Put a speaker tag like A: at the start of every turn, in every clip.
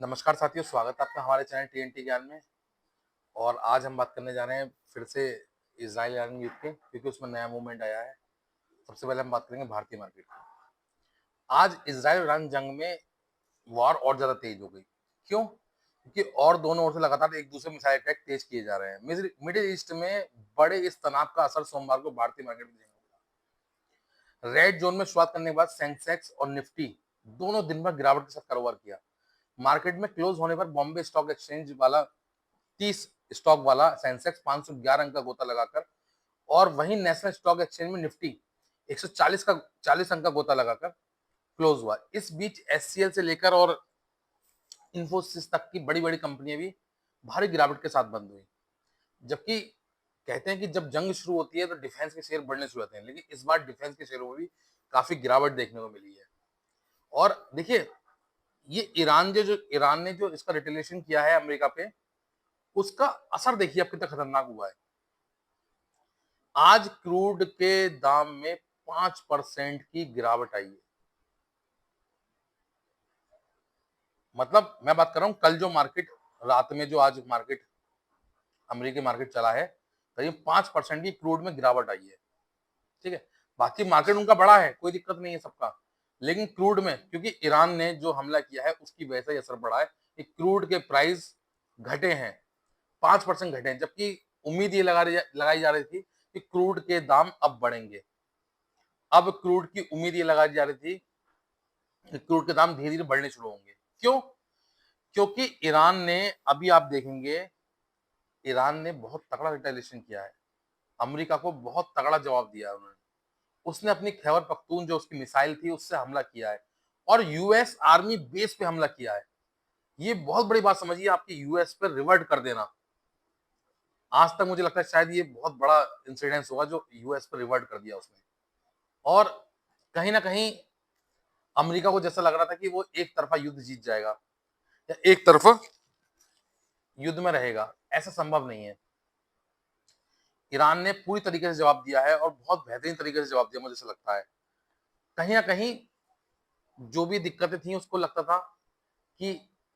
A: नमस्कार साथियों, स्वागत है आपका हमारे चैनल टीएनटी ज्ञान में। और आज हम बात करने जा रहे हैं फिर से इजराइल ईरान युद्ध के, क्योंकि उसमें नया मूवमेंट आया है। सबसे पहले हम बात करेंगे भारतीय मार्केट की। आज इजराइल ईरान जंग में वॉर और ज्यादा तेज हो गई। क्यों? क्योंकि और दोनों ओर से लगातार एक दूसरे मिसाइल अटैक तेज किए जा रहे हैं। मिडिल ईस्ट में बड़े इस तनाव का असर सोमवार को भारतीय मार्केट में देखने को मिला। रेड जोन में शुरुआत करने के बाद सेंसेक्स और निफ्टी दोनों दिन भर गिरावट के साथ कारोबार किया। मार्केट में क्लोज होने पर बॉम्बे स्टॉक एक्सचेंज वाला 30 स्टॉक वाला सेंसेक्स 511 अंक का गोता लगाकर, और वहीं नेशनल स्टॉक एक्सचेंज में निफ्टी 140 अंक का गोता लगाकर क्लोज हुआ। इस बीच एचसीएल से लेकर और इंफोसिस तक की बड़ी बड़ी कंपनियां भी भारी गिरावट के साथ बंद हुई। जबकि कहते हैं कि जब जंग शुरू होती है तो डिफेंस के शेयर बढ़ने शुरू होते हैं, लेकिन इस बार डिफेंस के शेयरों में भी काफी गिरावट देखने को मिली है। और देखिए, ये ईरान ने जो इसका रिटेलिएशन किया है अमेरिका पे, उसका असर देखिए अब कितना खतरनाक हुआ है। आज क्रूड के दाम में 5% की गिरावट आई है। मतलब मैं बात कर रहा हूं कल जो मार्केट, रात में जो आज मार्केट, अमेरिकी मार्केट चला है, करीब 5% की क्रूड में गिरावट आई है। ठीक है, बाकी मार्केट उनका बड़ा है, कोई दिक्कत नहीं है सबका, लेकिन क्रूड में क्योंकि ईरान ने जो हमला किया है उसकी वजह से ही असर पड़ा है कि क्रूड के प्राइस घटे हैं, 5% घटे हैं। जबकि उम्मीद ये लगाई जा रही थी कि क्रूड के दाम अब बढ़ेंगे। अब क्रूड की उम्मीद ये लगाई जा रही थी कि क्रूड के दाम धीरे धीरे बढ़ने शुरू होंगे। क्यों? क्योंकि ईरान ने, अभी आप देखेंगे, ईरान ने बहुत तगड़ा रिटेलिएशन किया है। अमेरिका को बहुत तगड़ा जवाब दिया है उन्होंने। उसने अपनी खैबर पख्तून जो उसकी मिसाइल थी उससे हमला किया है, और यूएस आर्मी बेस पे हमला किया है। ये बहुत बड़ी बात समझिए, आपकी यूएस पर रिवर्ट कर देना। आज तक मुझे लगता है शायद ये बहुत बड़ा इंसिडेंस होगा जो यूएस पर रिवर्ट कर दिया उसने। और कहीं ना कहीं अमेरिका को जैसा लग रहा था कि वो एक तरफा युद्ध जीत जाएगा या एक तरफा युद्ध में रहेगा, ऐसा संभव नहीं है। ईरान ने पूरी तरीके से जवाब दिया है और बहुत बेहतरीन तरीके से जवाब दिया, मुझे ऐसा लगता है। कहीं ना कहीं जो भी दिक्कतें थी उसको लगता था कि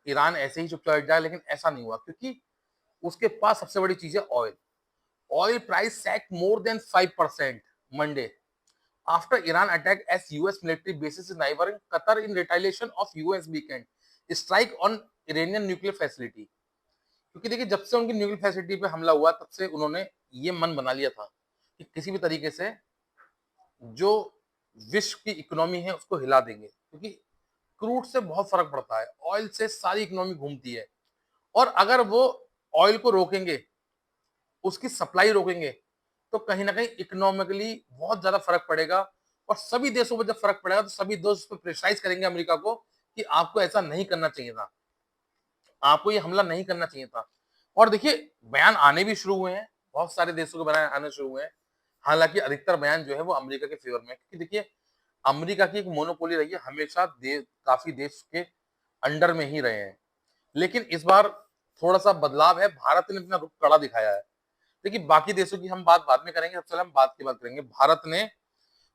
A: ईरान ऐसे ही चुपचाप बैठ जाए, लेकिन ऐसा नहीं हुआ, क्योंकि उसके पास सबसे बड़ी चीज है oil. Oil price sack more than 5% Monday after Iran attack as US military bases in neighboring Qatar in retaliation of US weekend strike on Iranian nuclear facility। क्योंकि देखिए, जब से उनकी न्यूक्लियर फैसिलिटी पे हमला हुआ तब से उन्होंने ये मन बना लिया था कि किसी भी तरीके से जो विश्व की इकोनॉमी है उसको हिला देंगे, क्योंकि क्रूड से बहुत फर्क पड़ता है, ऑयल से सारी इकोनॉमी घूमती है। और अगर वो ऑयल को रोकेंगे, उसकी सप्लाई रोकेंगे, तो कहीं ना कहीं इकोनॉमिकली बहुत ज्यादा फर्क पड़ेगा। और सभी देशों पर जब फर्क पड़ेगा तो सभी देश उस पर प्रेशराइज करेंगे अमेरिका को कि आपको ऐसा नहीं करना चाहिए था, आपको ये हमला नहीं करना चाहिए था। और देखिए, बयान आने भी शुरू हुए हैं, बहुत सारे देशों के बयान आने शुरू हुए हैं। हालांकि अधिकतर बयान जो है वो अमेरिका के फेवर में है, क्योंकि देखिए, अमेरिका की एक मोनोपोली रही है, हमेशा काफी देश के अंडर में ही रहे हैं। लेकिन इस बार थोड़ा सा बदलाव है, भारत ने अपना रुख कड़ा दिखाया है। देखिए, बाकी देशों की हम बात बाद में करेंगे, सबसे पहले हम बात की बात करेंगे। भारत ने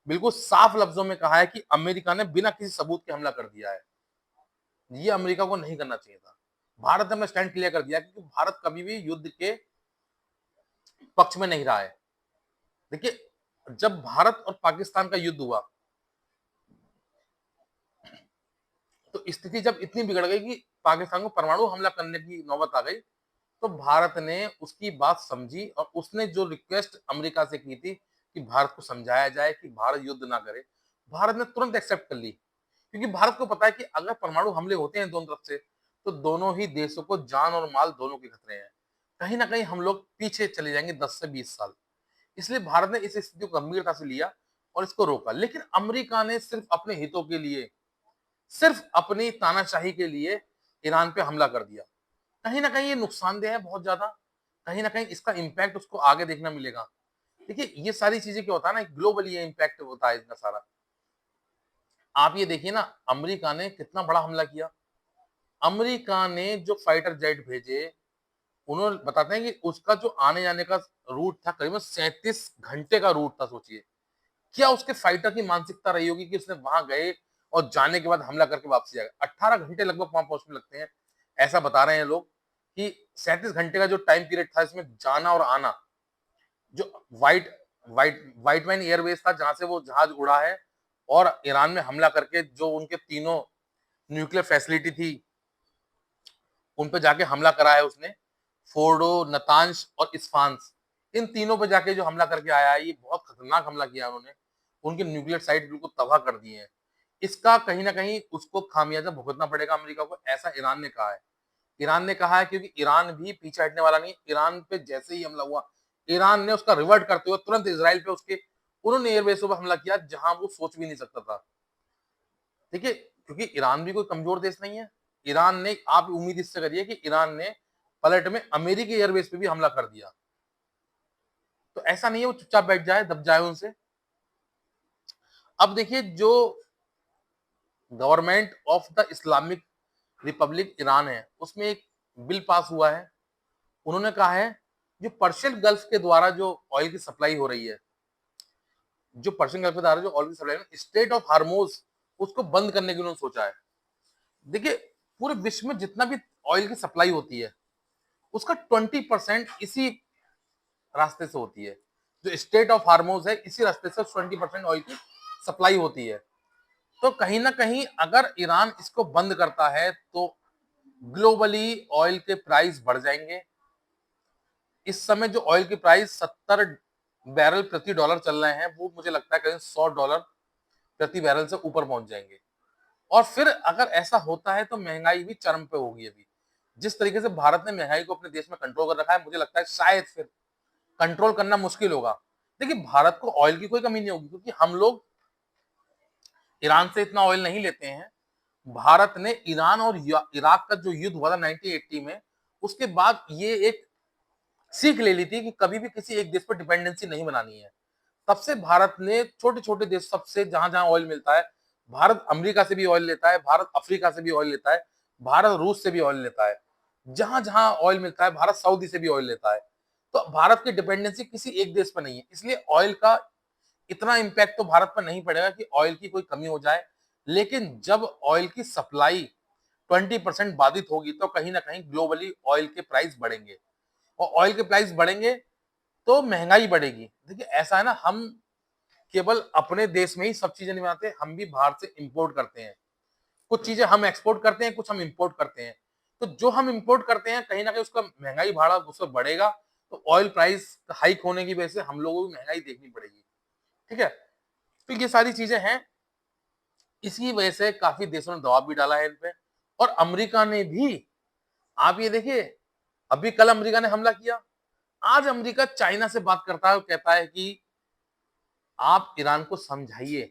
A: बिल्कुल साफ लफ्जों में कहा है कि अमेरिका ने बिना किसी सबूत के हमला कर दिया है। ये अमेरिका को नहीं करना चाहिए था। भारत ने अपना स्टैंड क्लियर कर दिया, क्योंकि भारत कभी भी युद्ध के पक्ष में नहीं रहा है। देखिए, जब भारत और पाकिस्तान का युद्ध हुआ तो स्थिति जब इतनी बिगड़ गई कि पाकिस्तान को परमाणु हमला करने की नौबत आ गई, तो भारत ने उसकी बात समझी और उसने जो रिक्वेस्ट अमेरिका से की थी कि भारत को समझाया जाए कि भारत युद्ध ना करे, भारत ने तुरंत एक्सेप्ट कर ली। क्योंकि भारत को पता है कि अगर परमाणु हमले होते हैं दोनों तरफ से, तो दोनों ही देशों को जान और माल दोनों के खतरे हैं। कहीं ना कहीं हम लोग पीछे चले जाएंगे 10 से 20 साल। इसलिए भारत ने इस स्थिति को गंभीरता से लिया और इसको रोका। लेकिन अमेरिका ने सिर्फ अपने हितों के लिए, सिर्फ अपनी तानाशाही के लिए ईरान पे हमला कर दिया। कहीं ना कहीं ये नुकसानदेह है बहुत ज्यादा। कहीं ना कहीं इसका इम्पैक्ट उसको आगे देखना मिलेगा। देखिए, ये सारी चीजें क्या होता है ना, ग्लोबली ये इम्पैक्ट होता है इतना सारा। आप ये देखिए ना, अमेरिका ने कितना बड़ा हमला किया। अमेरिका ने जो फाइटर जेट भेजे, उन्होंने बताते हैं कि उसका जो आने जाने का रूट था करीबन 37 घंटे का रूट था। सोचिए क्या उसके फाइटर की मानसिकता रही होगी कि उसने वहां गए और जाने के बाद हमला करके वापसी आएगा। 18 घंटे लगभग वहां पहुंचने लगते हैं। ऐसा बता रहे हैं लोग कि 37 घंटे का जो टाइम पीरियड था इसमें जाना और आना, जो व्हाइट मैन एयरवेज था जहां से वो जहाज उड़ा है, और ईरान में हमला करके जो उनके तीनों न्यूक्लियर फैसिलिटी थी उन पे जाके हमला करा है उसने, फोर्डो, नतांश और इस्फान, इन तीनों पे जाके जो हमला करके आया है, ये बहुत खतरनाक हमला किया उन्होंने, उनके न्यूक्लियर साइट बिल्कुल तबाह कर दिए हैं। इसका कहीं ना कहीं उसको खामियाजा भुगतना पड़ेगा अमेरिका को, ऐसा ईरान ने कहा है। ईरान ने कहा है क्योंकि ईरान भी पीछे हटने वाला नहीं। ईरान पे जैसे ही हमला हुआ, ईरान ने उसका रिवर्ट करते हुए तुरंत इसराइल पे उसके उन्होंने एयरबेसों पर हमला किया जहां वो सोच भी नहीं सकता था। देखिए, क्योंकि ईरान भी कोई कमजोर देश नहीं है। ईरान ने, आप उम्मीद इससे करिए कि ईरान ने पलट में अमेरिकी एयरबेस पे भी हमला कर दिया। तो ऐसा नहीं है वो चुपचाप बैठ जाए, दब जाए उनसे। अब देखिए, जो government of the Islamic Republic Iran है, उसमें एक बिल पास हुआ है। उन्होंने कहा है जो पर्शियन गल्फ के द्वारा जो ऑयल की सप्लाई हो रही है, जो पर्शियन गल्फ के द्वारा जो ऑयल की सप्लाई है, स्टेट ऑफ हार्मोज, उसको बंद करने की उन्होंने सोचा है। देखिए, पूरे विश्व में जितना भी ऑयल की सप्लाई होती है उसका 20% इसी रास्ते से होती है। जो स्टेट ऑफ हार्मोज है, इसी रास्ते से 20% ऑयल की सप्लाई होती है। तो कहीं ना कहीं अगर ईरान इसको बंद करता है तो ग्लोबली ऑयल के प्राइस बढ़ जाएंगे। इस समय जो ऑयल की प्राइस 70 बैरल प्रति डॉलर चल रहे हैं, वो मुझे लगता है कहीं $100 प्रति बैरल से ऊपर पहुंच जाएंगे। और फिर अगर ऐसा होता है तो महंगाई भी चरम पे होगी। अभी जिस तरीके से भारत ने महंगाई को अपने देश में कंट्रोल कर रखा है, मुझे लगता है शायद फिर कंट्रोल करना मुश्किल होगा। देखिए, भारत को ऑयल की कोई कमी नहीं होगी क्योंकि हम लोग ईरान से इतना ऑयल नहीं लेते हैं। भारत ने ईरान और इराक का जो युद्ध हुआ था 1980 में, उसके बाद ये एक सीख ले ली थी कि कभी भी किसी एक देश पर डिपेंडेंसी नहीं बनानी है। तब से भारत ने छोटे छोटे देश, सबसे जहां जहां ऑयल मिलता है, भारत अमेरिका से भी ऑयल लेता है, भारत अफ्रीका से भी ऑयल लेता है, भारत रूस से भी ऑयल लेता है। जहां जहां ऑयल मिलता है, भारत सऊदी से भी ऑयल लेता है। तो भारत की डिपेंडेंसी किसी एक देश पर नहीं है, इसलिए ऑयल का इतना इम्पैक्ट तो भारत पर नहीं पड़ेगा कि ऑयल की कोई कमी हो जाए। लेकिन जब ऑयल की सप्लाई 20% बाधित होगी तो कहीं ना कहीं ग्लोबली ऑयल के प्राइस बढ़ेंगे, और ऑयल के प्राइस बढ़ेंगे तो महंगाई बढ़ेगी। देखिए, ऐसा है ना, हम केवल अपने देश में ही सब चीजें नहीं बनाते, हम भी बाहर से इंपोर्ट करते हैं। कुछ चीजें हम एक्सपोर्ट करते हैं, कुछ हम इंपोर्ट करते हैं। तो जो हम इंपोर्ट करते हैं कहीं ना कहीं उसका महंगाई भाड़ा उसमें बढ़ेगा, तो ऑयल प्राइस हाइक होने की वजह से हम लोगों को महंगाई देखनी पड़ेगी। ठीक है, तो ये सारी चीजें हैं। इसी वजह से काफी देशों ने दबाव भी डाला है इन पे, और अमेरिका ने भी। आप ये देखिए, अभी कल अमेरिका ने हमला किया, आज अमेरिका चाइना से बात करता है और कहता है कि आप ईरान को समझाइए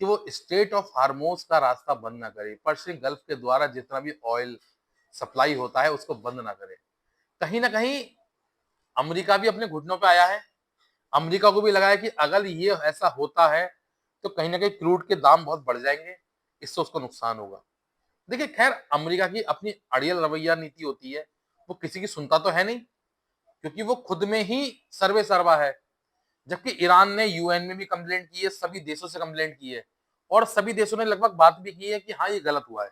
A: कि वो स्टेट ऑफ हार्मोज का रास्ता बंद ना करे, पर्शियन गल्फ के द्वारा जितना भी ऑयल सप्लाई होता है उसको बंद ना करे। कहीं ना कहीं अमेरिका भी अपने घुटनों पे आया है। अमेरिका को भी लगा है कि अगर ये ऐसा होता है तो कहीं ना कहीं क्रूड के दाम बहुत बढ़ जाएंगे, इससे उसको नुकसान होगा। देखिए, खैर अमेरिका की अपनी अड़ियल रवैया नीति होती है, वो किसी की सुनता तो है नहीं, क्योंकि वो खुद में ही सर्वे सर्वा है। जबकि ईरान ने यूएन में भी कंप्लेंट की है, सभी देशों से कंप्लेंट की है, और सभी देशों ने लगभग बात भी की है कि हाँ, ये गलत हुआ है।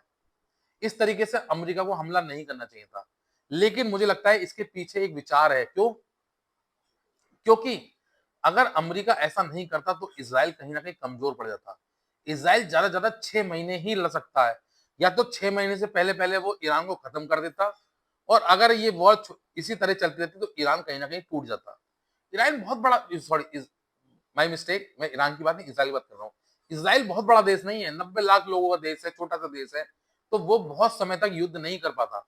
A: इस तरीके से अमेरिका को हमला नहीं करना चाहिए था। लेकिन मुझे लगता है इसके पीछे एक विचार है। क्यों? क्योंकि अगर अमेरिका ऐसा नहीं करता तो इसराइल कहीं ना कहीं कमजोर पड़ जाता। इसराइल ज्यादा से ज्यादा 6 महीने ही लड़ सकता है, या तो 6 महीने से पहले पहले वो ईरान को खत्म कर देता, और अगर ये वॉर इसी तरह चलती रहती तो ईरान कहीं ना कहीं टूट जाता। ईरान बहुत बड़ा, सॉरी, माई मिस्टेक, मैं ईरान की बात नहीं, इसराइल की बात कर रहा हूँ। इसराइल बहुत बड़ा देश नहीं है, 90 लाख लोगों का देश है, छोटा सा देश है। तो वो बहुत समय तक युद्ध नहीं कर पाता।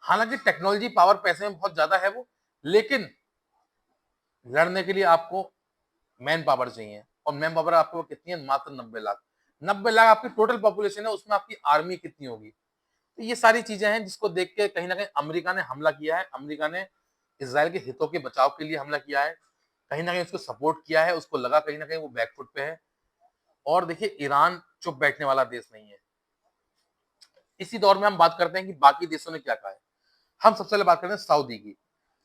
A: हालांकि टेक्नोलॉजी, पावर, पैसे में बहुत ज्यादा है वो, लेकिन लड़ने के लिए आपको मैन पावर चाहिए, और मैन पावर आपको कितनी है? मात्र 90 लाख। 90 लाख आपकी टोटल पॉपुलेशन है, उसमें आपकी आर्मी कितनी होगी? तो ये सारी चीजें हैं जिसको देख के कहीं ना कहीं अमेरिका ने हमला किया है। अमेरिका ने इसराइल के हितों के बचाव के लिए हमला किया है, कहीं ना कहीं उसको सपोर्ट किया है। उसको लगा कहीं ना कहीं वो बैकफुट पे है। और देखिए, ईरान चुप बैठने वाला देश नहीं है। इसी दौर में हम बात करते हैं कि बाकी देशों ने क्या कहा है। हम सबसे पहले बात करते हैं सऊदी की।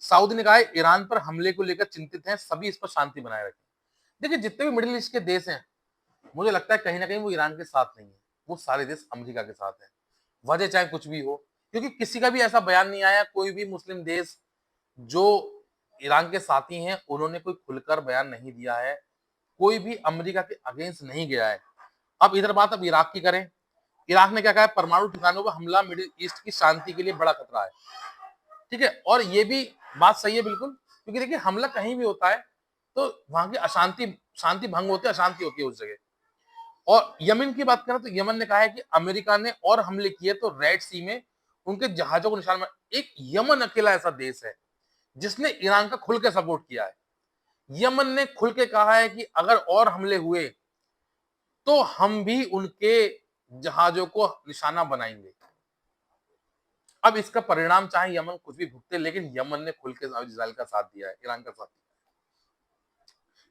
A: सऊदी ने कहा है ईरान पर हमले को लेकर चिंतित हैं, सभी इस पर शांति बनाए रखें। देखिए, जितने भी मिडिल ईस्ट के देश हैं, मुझे लगता है कहीं ना कहीं वो ईरान के साथ नहीं है, वो सारे देश अमेरिका के साथ हैं। वजह चाहे कुछ भी हो, क्योंकि किसी का भी ऐसा बयान नहीं आया, कोई भी मुस्लिम देश जो ईरान के साथी हैं उन्होंने कोई खुलकर बयान नहीं दिया है, कोई भी अमेरिका के अगेंस्ट नहीं गया है। अब इधर बात अब इराक की करें, इराक ने क्या कहा है, परमाणु ठिकानों पर हमला मिडिल ईस्ट की शांति के लिए बड़ा खतरा है। ठीक है, और ये भी बात सही है बिल्कुल, क्योंकि देखिए हमला कहीं भी होता है तो वहां की शांति भंग होती है, अशांति होती है उस जगह। और यमन की बात करें तो यमन ने कहा है कि अमेरिका ने और हमले किए तो रेड सी में उनके जहाजों को निशाना। एक यमन अकेला ऐसा देश है जिसने ईरान का खुल के सपोर्ट किया है। यमन ने खुल के कहा है कि अगर और हमले हुए तो हम भी उनके जहाजों को निशाना बनाएंगे। अब इसका परिणाम चाहे यमन कुछ भी भुगते, लेकिन यमन ने खुल के इजराइल का साथ दिया है, ईरान का साथ दिया है।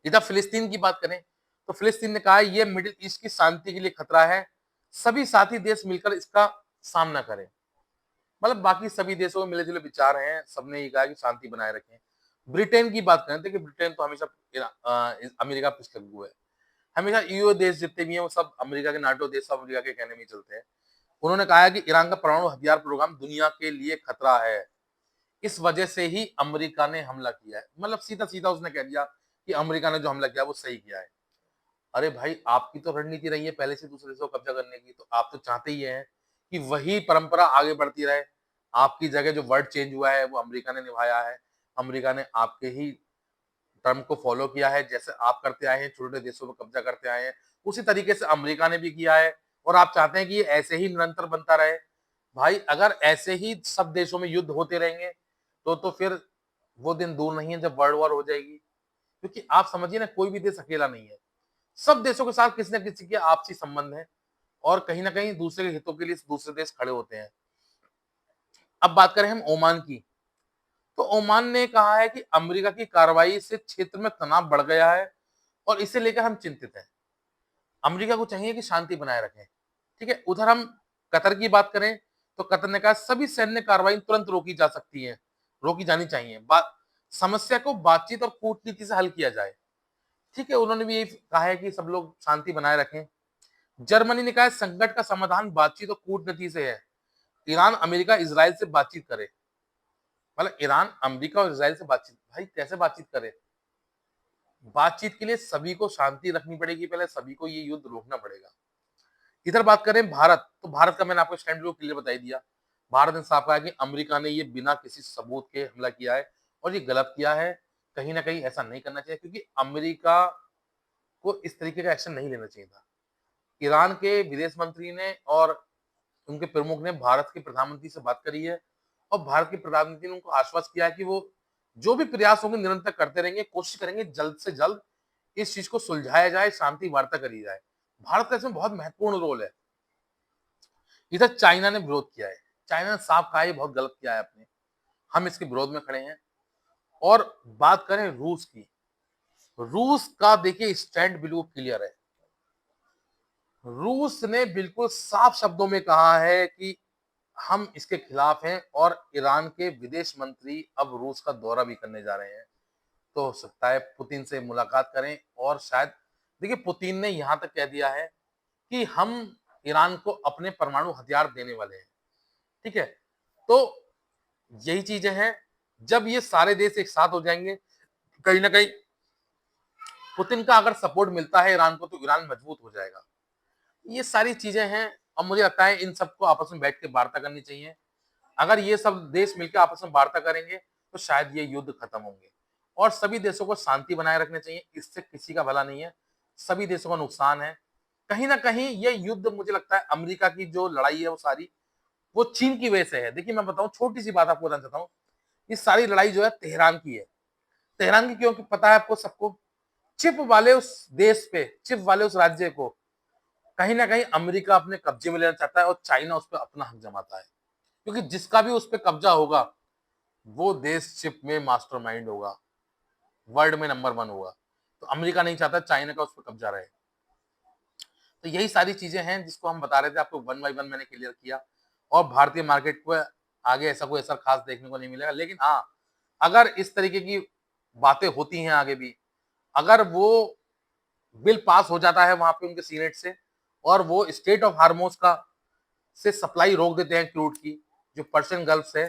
A: इधर फिलिस्तीन की बात करें तो फिलिस्तीन ने कहा है ये मिडिल ईस्ट की शांति के लिए खतरा है, सभी साथी देश मिलकर इसका सामना करें। मतलब बाकी सभी देशों में मिले जुले विचार हैं, सबने ये कहा कि शांति बनाए रखें। ब्रिटेन की बात करें तो ब्रिटेन तो हमेशा अमेरिका पिछले हुआ है, हमेशा ईयू देश जितने भी हैं वो सब अमेरिका के, नाटो देश सब अमेरिका के कहने में चलते हैं। उन्होंने कहा है कि ईरान का परमाणु हथियार प्रोग्राम दुनिया के लिए खतरा है, इस वजह से ही अमेरिका ने हमला किया है। मतलब सीधा सीधा उसने कह दिया कि अमेरिका ने जो हमला किया वो सही किया है। अरे भाई, आपकी तो रणनीति रही है पहले से दूसरे देशों को कब्जा करने की, तो आप तो चाहते ही हैं कि वही परंपरा आगे बढ़ती रहे। आपकी जगह जो वर्ड चेंज हुआ है वो अमेरिका ने निभाया है, अमेरिका ने आपके ही टर्म को फॉलो किया है, जैसे आप करते आए हैं, छोटे देशों पर कब्जा करते आए हैं, उसी तरीके से अमेरिका ने भी किया है। और आप चाहते हैं कि ये ऐसे ही निरंतर बनता रहे। भाई अगर ऐसे ही सब देशों में युद्ध होते रहेंगे तो फिर वो दिन दूर नहीं है जब वर्ल्ड वॉर हो जाएगी। क्योंकि आप समझिए ना, कोई भी देश अकेला नहीं है, सब देशों के साथ किसी न किसी के आपसी संबंध है, और कहीं ना कहीं दूसरे के हितों के लिए दूसरे देश खड़े होते हैं। अब बात करें हम ओमान की, तो ओमान ने कहा है कि अमेरिका की कार्रवाई से क्षेत्र में तनाव बढ़ गया है और इसे लेकर हम चिंतित हैं। अमेरिका को चाहिए कि शांति बनाए रखें। ठीक है, उधर हम कतर की बात करें तो कतर ने कहा सभी सैन्य कार्रवाई तुरंत रोकी जा सकती है, रोकी जानी चाहिए, समस्या को बातचीत और कूटनीति से हल किया जाए। ठीक है, उन्होंने भी यही कहा है कि सब लोग शांति बनाए रखें। जर्मनी ने कहा है संकट का समाधान बातचीत और कूटनीति से है, ईरान अमेरिका इसराइल से बातचीत करे। मतलब ईरान अमेरिका और इसराइल से बातचीत, भाई कैसे बातचीत करे? बातचीत के लिए सभी को शांति रखनी पड़ेगी, पहले सभी को ये युद्ध रोकना पड़ेगा। इधर बात करें भारत, तो भारत का मैंने आपको स्टैंड बिल्कुल क्लियर बता ही दिया। भारत ने साफ कहा कि अमेरिका ने ये बिना किसी सबूत के हमला किया है और ये गलत किया है। कहीं ना कहीं ऐसा नहीं करना चाहिए, क्योंकि अमेरिका को इस तरीके का एक्शन नहीं लेना चाहिए था। ईरान के विदेश मंत्री ने और उनके प्रमुख ने भारत के प्रधानमंत्री से बात करी है, और भारत के प्रधानमंत्री ने उनको आश्वस्त किया है कि वो जो भी प्रयास होंगे निरंतर करते रहेंगे, कोशिश करेंगे जल्द से जल्द इस चीज को सुलझाया जाए, शांति वार्ता करी जाए। भारत का इसमें बहुत महत्वपूर्ण रोल है। इधर चाइना ने विरोध किया है, चाइना ने साफ कहा है बहुत गलत किया है आपने, हम इसके विरोध में खड़े हैं। और बात करें रूस की, रूस का देखिए स्टैंड बिल्कुल क्लियर है। रूस ने बिल्कुल साफ शब्दों में कहा है कि हम इसके खिलाफ हैं, और ईरान के विदेश मंत्री अब रूस का दौरा भी करने जा रहे हैं। तो हो सकता है पुतिन से मुलाकात करें, और शायद देखिए पुतिन ने यहां तक कह दिया है कि हम ईरान को अपने परमाणु हथियार देने वाले हैं। ठीक है, तो यही चीजें हैं, जब ये सारे देश एक साथ हो जाएंगे, कहीं ना कहीं पुतिन का अगर सपोर्ट मिलता है ईरान को तो ईरान मजबूत हो जाएगा। ये सारी चीजें हैं, और मुझे लगता है इन सबको आपस में बैठ के वार्ता करनी चाहिए। अगर ये सब देश मिलकर आपस में वार्ता करेंगे तो शायद ये युद्ध खत्म होंगे, और सभी देशों को शांति बनाए रखना चाहिए, इससे किसी का भला नहीं है, सभी देशों का नुकसान है। कहीं ना कहीं ये युद्ध मुझे लगता है अमेरिका की जो लड़ाई है वो सारी वो चीन की वजह से है। देखिए मैं बताऊं, छोटी सी बात आपको बताना चाहता हूँ, ये सारी लड़ाई जो है तेहरान की है। तेहरान की क्योंकि पता है आपको सबको, चिप वाले उस देश पे, चिप वाले उस राज्य को कहीं ना कहीं अमेरिका अपने कब्जे में लेना चाहता है, और चाइना उस पर अपना हक जमाता है। क्योंकि जिसका भी उस पर कब्जा होगा वो देश चिप में मास्टरमाइंड होगा, वर्ल्ड में नंबर 1 होगा। तो अमेरिका नहीं चाहता चाइना का उस पर कब्जा रहे। तो यही सारी चीजें हैं जिसको हम बता रहे थे आपको, वन बाय वन मैंने क्लियर किया। और भारतीय मार्केट को आगे ऐसा कोई असर खास देखने को नहीं मिलेगा, लेकिन हाँ, अगर इस तरीके की बातें होती हैं आगे भी, अगर वो बिल पास हो जाता है वहां पे उनके सीनेट से, और वो स्टेट ऑफ हार्मोस का से सप्लाई रोक देते हैं क्रूड की, जो पर्शियन गल्फ से,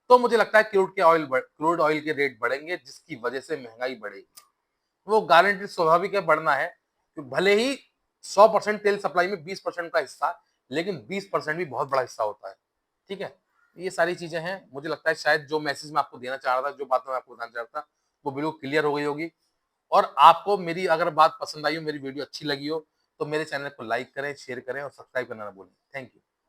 A: तो मुझे लगता है क्रूड ऑयल के रेट बढ़ेंगे, जिसकी वजह से महंगाई बढ़ेगी। वो गारंटी स्वाभाविक है, बढ़ना है, कि भले ही 100% तेल सप्लाई में 20% का हिस्सा, लेकिन 20% भी बहुत बड़ा हिस्सा होता है। ठीक है, ये सारी चीजें हैं। मुझे लगता है शायद जो मैसेज मैं आपको देना चाह रहा था, जो बात मैं आपको बताना चाह रहा था, वो बिल्कुल क्लियर हो गई होगी। और आपको मेरी अगर बात पसंद आई हो, मेरी वीडियो अच्छी लगी हो, तो मेरे चैनल को लाइक करें, शेयर करें और सब्सक्राइब करना ना भूलें। Thank you.